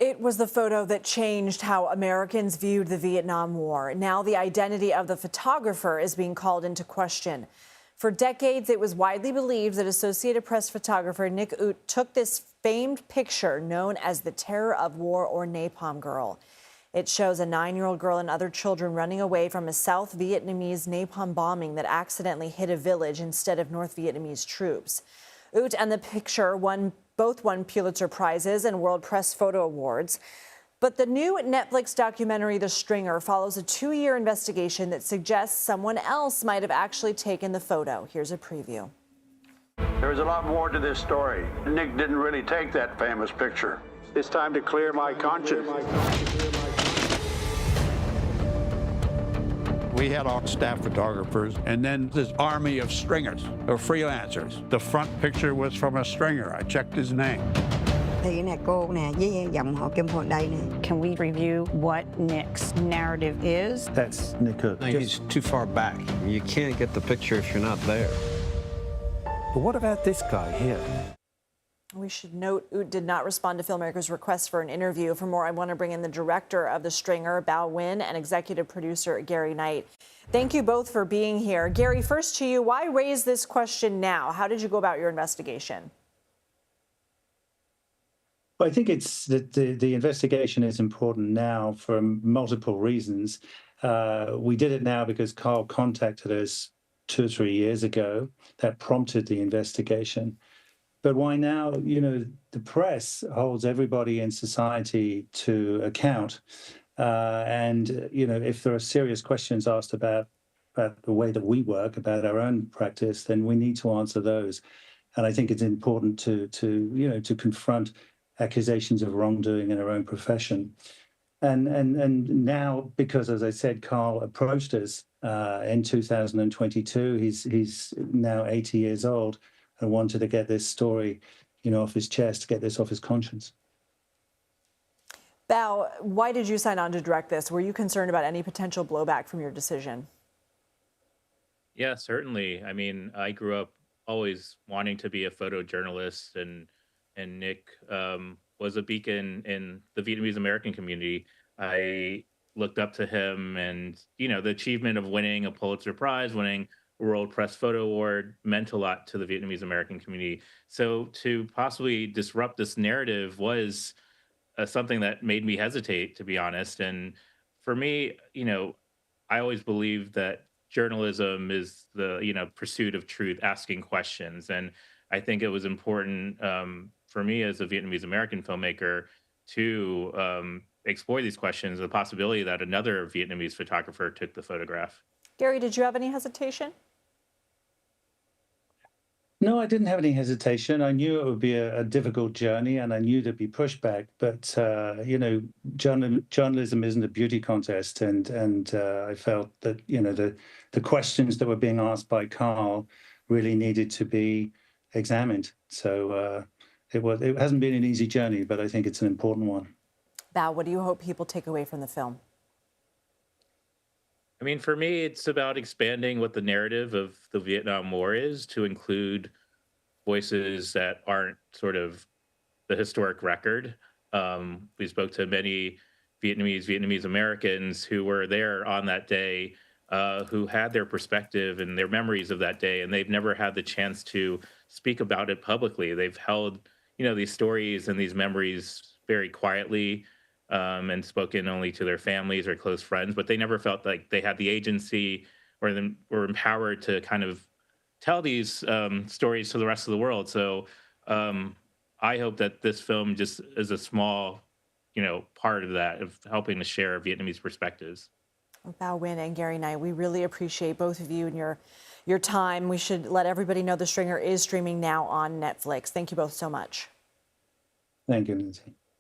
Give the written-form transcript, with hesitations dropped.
It was the photo that changed how Americans viewed the Vietnam War. Now the identity of the photographer is being called into question. For decades, it was widely believed that Associated Press photographer Nick Ut took this famed picture known as the Terror of War or Napalm Girl. It shows a 9-year-old girl and other children running away from a South Vietnamese napalm bombing that accidentally hit a village instead of North Vietnamese troops. Ut and the picture both won Pulitzer Prizes and World Press Photo Awards. But the new Netflix documentary, The Stringer, follows a 2-year investigation that suggests someone else might have actually taken the photo. Here's a preview. There's a lot more to this story. Nick didn't really take that famous picture. It's time to clear my conscience. We had our staff photographers and then this army of stringers, or freelancers. The front picture was from a stringer. I checked his name. Can we review what Nick's narrative is? That's Nick Ut. He's too far back. You can't get the picture if you're not there. But what about this guy here? We should note Ut did not respond to filmmakers' request for an interview. For more, I want to bring in the director of The Stringer, Bao Nguyen, and executive producer Gary Knight. Thank you both for being here. Gary, first to you, why raise this question now? How did you go about your investigation? Well, I think it's that the investigation is important now for multiple reasons. We did it now because Carl contacted us 2 or 3 years ago. That prompted the investigation. But why now? You know, the press holds everybody in society to account. And, you know, if there are serious questions asked about the way that we work, about our own practice, then we need to answer those. And I think it's important to confront accusations of wrongdoing in our own profession. And now, because, as I said, Carl approached us in 2022, he's now 80 years old, and wanted to get this story, off his chest, get this off his conscience. Bao, why did you sign on to direct this? Were you concerned about any potential blowback from your decision? Yeah, certainly. I mean, I grew up always wanting to be a photojournalist, and Nick was a beacon in the Vietnamese American community. I looked up to him, and the achievement of winning a Pulitzer Prize, winning World Press Photo Award meant a lot to the Vietnamese American community. So to possibly disrupt this narrative was something that made me hesitate, to be honest. And for me, I always believed that journalism is the, pursuit of truth, asking questions. And I think it was important for me as a Vietnamese American filmmaker to explore these questions, the possibility that another Vietnamese photographer took the photograph. Gary, did you have any hesitation? No, I didn't have any hesitation. I knew it would be a difficult journey, and I knew there'd be pushback. But journalism isn't a beauty contest, and I felt that the questions that were being asked by Carl really needed to be examined. So it hasn't been an easy journey, but I think it's an important one. Bao, what do you hope people take away from the film? I mean, for me, it's about expanding what the narrative of the Vietnam War is to include voices that aren't sort of the historic record. We spoke to many Vietnamese Americans who were there on that day, who had their perspective and their memories of that day, and they've never had the chance to speak about it publicly. They've held, these stories and these memories very quietly, and spoken only to their families or close friends, but they never felt like they had the agency or were empowered to kind of tell these stories to the rest of the world. So I hope that this film just is a small, part of that, of helping to share Vietnamese perspectives. Bao Nguyen and Gary Knight, we really appreciate both of you and your time. We should let everybody know The Stringer is streaming now on Netflix. Thank you both so much. Thank you, Lindsay.